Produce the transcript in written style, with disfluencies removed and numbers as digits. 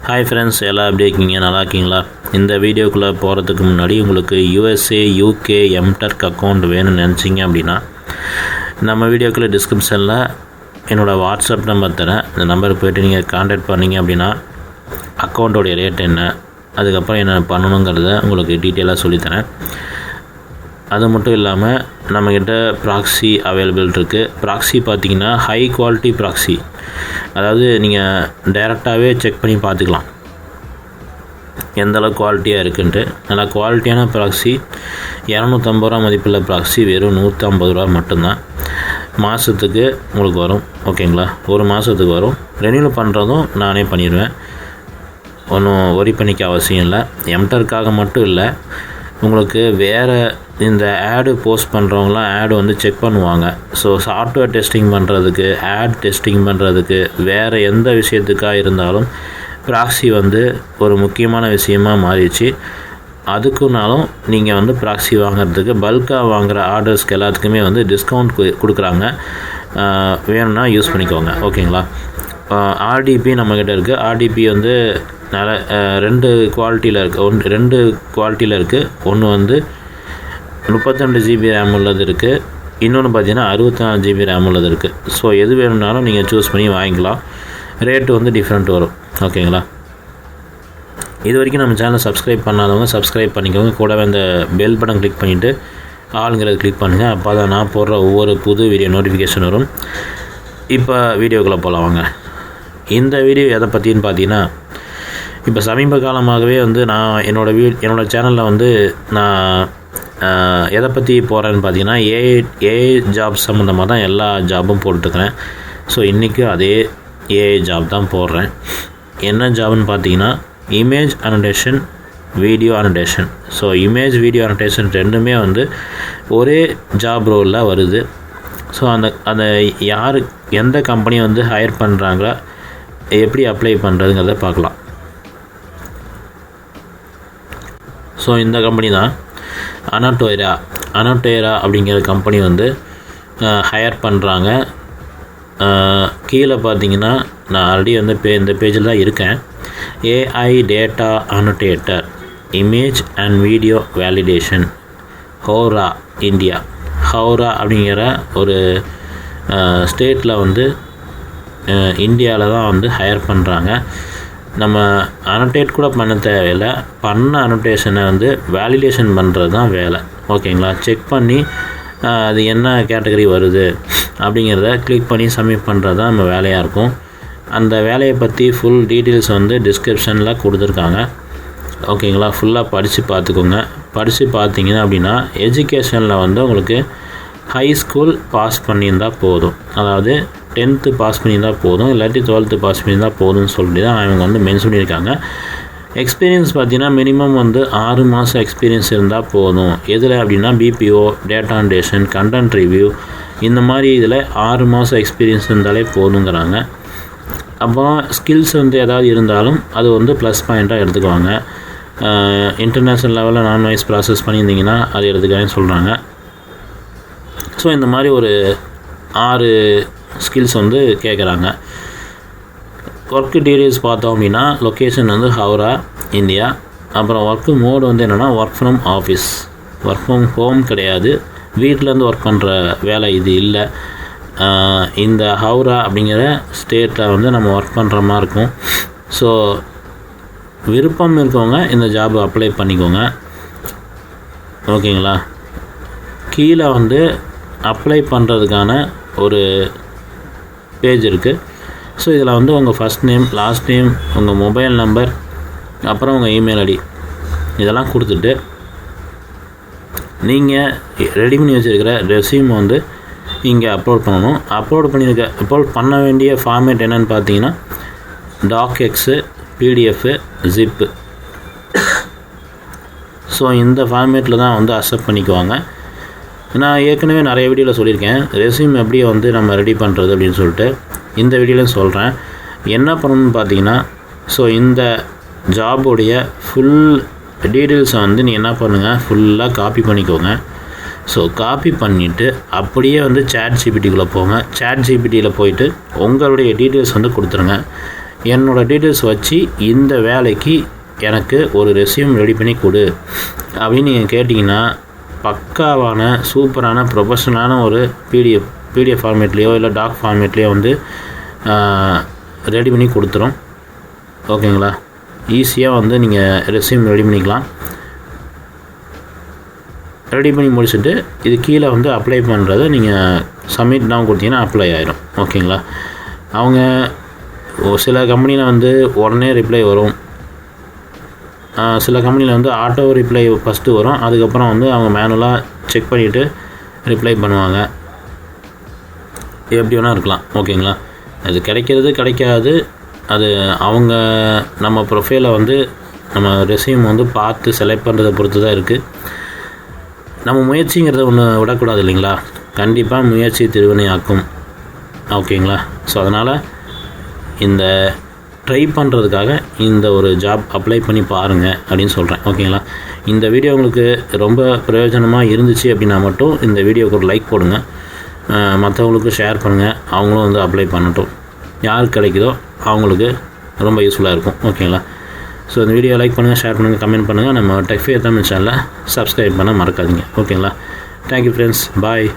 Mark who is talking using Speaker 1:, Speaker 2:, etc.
Speaker 1: Hi friends, எல்லாம் எப்படி இருக்கீங்க? நல்லா இருக்கீங்களா? இந்த வீடியோக்குள்ளே போகிறதுக்கு முன்னாடி உங்களுக்கு USA, UK எம்டெக் அக்கௌண்ட் வேணும்னு நினச்சிங்க அப்படின்னா நம்ம வீடியோக்குள்ளே டிஸ்கிரிப்ஷனில் என்னோடய வாட்ஸ்அப் நம்பர் தரேன். இந்த நம்பருக்கு போய்ட்டு நீங்கள் கான்டாக்ட் பண்ணிங்க அப்படின்னா அக்கௌண்ட்டோடைய ரேட் என்ன, அதுக்கப்புறம் என்ன பண்ணணுங்கிறத உங்களுக்கு டீட்டெயிலாக சொல்லித்தரேன். அது மட்டும் இல்லாமல் நம்மக்கிட்ட ப்ராக்ஸி அவைலபிள் இருக்குது. ப்ராக்ஸி பார்த்திங்கன்னா ஹை குவாலிட்டி ப்ராக்ஸி, அதாவது நீங்கள் டைரெக்டாகவே செக் பண்ணி பார்த்துக்கலாம் எந்தளவு குவாலிட்டியாக இருக்குன்ட்டு. நல்லா குவாலிட்டியான ப்ராக்ஸி 250 ரூபா மதிப்புள்ள ப்ராக்ஸி வெறும் 150 ரூபா மட்டும்தான். மாதத்துக்கு உங்களுக்கு வரும், ஓகேங்களா? ஒரு மாதத்துக்கு வரும். ரெனியூல் பண்ணுறதும் நானே பண்ணிடுவேன், ஒன்றும் ஒரி பண்ணிக்க அவசியம் இல்லை. எம்டெக்காக மட்டும் இல்லை, உங்களுக்கு வேறு இந்த ஆடு போஸ்ட் பண்ணுறவங்களாம் ஆடு வந்து செக் பண்ணுவாங்க. ஸோ சாஃப்ட்வேர் டெஸ்டிங் பண்ணுறதுக்கு, ஆட் டெஸ்டிங் பண்ணுறதுக்கு, வேறு எந்த விஷயத்துக்காக இருந்தாலும் ப்ராக்ஸி வந்து ஒரு முக்கியமான விஷயமாக மாறிடுச்சு. அதுக்குனாலும் நீங்கள் வந்து ப்ராக்ஸி வாங்குறதுக்கு பல்காக வாங்குகிற ஆர்டர்ஸ்க்கு எல்லாத்துக்குமே வந்து டிஸ்கவுண்ட் கொடுக்குறாங்க. வேணும்னா யூஸ் பண்ணிக்கோங்க, ஓகேங்களா? RDP நம்மக்கிட்ட இருக்குது. RDP வந்து நல்ல 2 குவாலிட்டியில் இருக்குது. 2 குவாலிட்டியில் இருக்குது. ஒன்று வந்து 32 GB ரேம் உள்ளது இருக்குது, இன்னொன்று பார்த்தீங்கன்னா 64 GB ரேம் உள்ளது இருக்குது. ஸோ எது வேணும்னாலும் நீங்கள் சூஸ் பண்ணி வாங்கிக்கலாம். ரேட்டு வந்து டிஃப்ரெண்ட் வரும், ஓகேங்களா? இது வரைக்கும் நம்ம சேனலை சப்ஸ்கிரைப் பண்ணாதவங்க சப்ஸ்கிரைப் பண்ணிக்கோங்க. கூடவே இந்த பெல் பட்டன் கிளிக் பண்ணிவிட்டு ஆளுங்கிறத கிளிக் பண்ணுங்கள். அப்போ தான் நான் போடுற ஒவ்வொரு புது வீடியோ நோட்டிஃபிகேஷன் வரும். இப்போ வீடியோக்குள்ளே போகலாம் வாங்க. இந்த வீடியோ எதை பற்றின்னு பார்த்தீங்கன்னா, இப்போ சமீப காலமாகவே வந்து நான் என்னோடய சேனலில் வந்து நான் எதை பற்றி போகிறேன்னு பார்த்தீங்கன்னா ஏஐ ஜாப் சம்மந்தமாக தான் எல்லா ஜாபும் போட்டுருக்கிறேன். ஸோ இன்றைக்கும் அதே ஏஐ ஜாப் தான் போடுறேன். என்ன ஜாப்னு பார்த்தீங்கன்னா image annotation, video annotation. So image, video annotation ரெண்டுமே வந்து ஒரே ஜாப் ரோலில் வருது. ஸோ அந்த யார் எந்த கம்பெனி வந்து ஹையர் பண்ணுறாங்களோ, எப்படி அப்ளை பண்ணுறதுங்கிறத பார்க்கலாம். ஸோ இந்த கம்பெனி தான் அனோட்டேரா அப்படிங்கிற கம்பெனி வந்து ஹையர் பண்ணுறாங்க. கீழே பார்த்தீங்கன்னா நான் ஆல்ரெடி வந்து இந்த பேஜில் தான் இருக்கேன். AI data annotator, image and video validation, Howrah, India. Howrah அப்படிங்கிற ஒரு ஸ்டேட்டில் வந்து இந்தியாவில் தான் வந்து ஹையர் பண்ணுறாங்க. நம்ம அனோட்டேட் கூட பண்ண தேவையில்லை, பண்ண அனோட்டேஷனை வந்து வேலிடேஷன் பண்ணுறது தான் வேலை, ஓகேங்களா? செக் பண்ணி அது என்ன கேட்டகரி வருது அப்படிங்கிறத கிளிக் பண்ணி சப்மிட் பண்ணுறது தான் நம்ம வேலையாக இருக்கும். அந்த வேலையை பற்றி ஃபுல் டீட்டெயில்ஸ் வந்து டிஸ்கிரிப்ஷனில் கொடுத்துருக்காங்க, ஓகேங்களா? ஃபுல்லாக படித்து பார்த்துக்கோங்க. படித்து பார்த்தீங்கன்னா அப்படின்னா எஜுகேஷனில் வந்து உங்களுக்கு ஹை ஸ்கூல் பாஸ் பண்ணியிருந்தால் போதும், அதாவது 10th பாஸ் பண்ணியிருந்தால் போதும், இல்லாட்டி 12th பாஸ் பண்ணியிருந்தால் போதும்னு சொல்லிட்டு தான் அவங்க வந்து மென்ஷன் பண்ணியிருக்காங்க. எக்ஸ்பீரியன்ஸ் பார்த்தீங்கன்னா மினிமம் வந்து 6 மாதம் எக்ஸ்பீரியன்ஸ் இருந்தால் போதும். எதில் அப்படின்னா BPO, data annotation, content review, இந்த மாதிரி இதில் 6 மாதம் எக்ஸ்பீரியன்ஸ் இருந்தாலே போதுங்கிறாங்க. அப்புறம் ஸ்கில்ஸ் வந்து ஏதாவது இருந்தாலும் அது வந்து ப்ளஸ் பாயிண்ட்டாக எடுத்துக்குவாங்க. இன்டர்நேஷ்னல் லெவலில் நான் வாய்ஸ் ப்ராசஸ் பண்ணியிருந்தீங்கன்னா அது எடுத்துக்கான்னு சொல்கிறாங்க. ஸோ இந்த மாதிரி ஒரு 6 ஸ்கில்ஸ் வந்து கேட்குறாங்க. ஒர்க்கு டீட்டெயில்ஸ் பார்த்தோம் அப்படின்னா லொக்கேஷன் வந்து ஹவுரா, இந்தியா. அப்புறம் ஒர்க்கு மோடு வந்து என்னென்னா work from office, work from home கிடையாது, வீட்டிலேருந்து ஒர்க் பண்ணுற வேலை இது இல்லை. இந்த ஹவுரா அப்படிங்கிற ஸ்டேட்டில் வந்து நம்ம ஒர்க் பண்ணுற மாதிரி இருக்கும். ஸோ விருப்பம் இருக்கவங்க இந்த ஜாப் அப்ளை பண்ணிக்கோங்க, ஓகேங்களா? கீழே வந்து அப்ளை பண்ணுறதுக்கான ஒரு பேஜ் இருக்குது. ஸோ இதில் வந்து உங்கள் ஃபஸ்ட் நேம், லாஸ்ட் நேம், உங்கள் மொபைல் நம்பர், அப்புறம் உங்கள் இமெயில் ஐடி இதெல்லாம் கொடுத்துட்டு நீங்கள் ரெடி பண்ணி வச்சுருக்கிற ரெஸ்யூம் வந்து இங்கே அப்லோட் பண்ணணும். அப்லோட் பண்ண வேண்டிய ஃபார்மேட் என்னென்னு பார்த்தீங்கன்னா docx, PDF, zip. ஸோ இந்த ஃபார்மேட்டில் தான் வந்து அக்செப்ட் பண்ணிக்குவாங்க. நான் ஏற்கனவே நிறைய வீடியோவில் சொல்லியிருக்கேன் ரெஸ்யூம் எப்படி வந்து நம்ம ரெடி பண்ணுறது அப்படின்னு சொல்லிட்டு. இந்த வீடியோலையும் சொல்கிறேன். என்ன பண்ணணும்னு பார்த்தீங்கன்னா, ஸோ இந்த ஜாபுடைய ஃபுல் டீட்டெயில்ஸை வந்து நீ என்ன பண்ணுங்கள், ஃபுல்லாக காப்பி பண்ணிக்கோங்க. ஸோ காப்பி பண்ணிவிட்டு அப்படியே வந்து சாட் ஜிபிடிக்குள்ளே போங்க. சாட் ஜிபிடியில் போயிட்டு உங்களுடைய டீட்டெயில்ஸ் வந்து கொடுத்துருங்க. என்னோடய டீட்டெயில்ஸ் வச்சு இந்த வேலைக்கு எனக்கு ஒரு ரெஸ்யூம் ரெடி பண்ணி கொடு அப்படின்னு நீங்கள் கேட்டிங்கன்னா பக்காவான சூப்பரான ப்ரொஃபஷனலான ஒரு பிடிஎஃப் ஃபார்மேட்லேயோ இல்லை டாக் ஃபார்மேட்லேயோ வந்து ரெடி பண்ணி கொடுத்துரும். ஓகேங்களா? ஈஸியாக வந்து நீங்கள் ரெஸ்யூம் ரெடி பண்ணிக்கலாம். ரெடி பண்ணி முடிச்சுட்டு இது கீழே வந்து அப்ளை பண்ணுறதை நீங்கள் சப்மிட் தான் கொடுத்தீங்கன்னா அப்ளை ஆகிடும். ஓகேங்களா? அவங்க சில கம்பெனியில் வந்து உடனே ரிப்ளை வரும், சில கம்பெனியில் வந்து ஆட்டோ ரிப்ளை ஃபஸ்ட்டு வரும், அதுக்கப்புறம் வந்து அவங்க மேனுவலாக செக் பண்ணிவிட்டு ரிப்ளை பண்ணுவாங்க. எப்படி வேணால் இருக்கலாம். ஓகேங்களா? அது கிடைக்காது, அது அவங்க நம்ம ப்ரொஃபைலை வந்து நம்ம ரெஸ்யூம் வந்து பார்த்து செலக்ட் பண்ணுறதை பொறுத்து தான் இருக்குது. நம்ம முயற்சிங்கிறத ஒன்று விடக்கூடாது இல்லைங்களா? கண்டிப்பாக முயற்சி திருவினை ஆக்கும். ஓகேங்களா? ஸோ அதனால் இந்த ட்ரை பண்ணுறதுக்காக இந்த ஒரு ஜாப் அப்ளை பண்ணி பாருங்கள் அப்படின்னு சொல்கிறேன். ஓகேங்களா? இந்த வீடியோ உங்களுக்கு ரொம்ப பிரயோஜனமாக இருந்துச்சு அப்படின்னா மட்டும் இந்த வீடியோவுக்கு ஒரு லைக் போடுங்க, மற்றவங்களுக்கு ஷேர் பண்ணுங்கள், அவங்களும் வந்து அப்ளை பண்ணட்டும். யாருக்கு கிடைக்குதோ அவங்களுக்கு ரொம்ப யூஸ்ஃபுல்லாக இருக்கும். ஓகேங்களா? ஸோ இந்த வீடியோ லைக் பண்ணுங்கள், ஷேர் பண்ணுங்கள், கமெண்ட் பண்ணுங்கள். நம்ம டெக் ஃபேர் தமிழ் சேனலை சப்ஸ்கிரைப் பண்ண மறக்காதீங்க. ஓகேங்களா? தேங்க்யூ ஃப்ரெண்ட்ஸ், பாய்.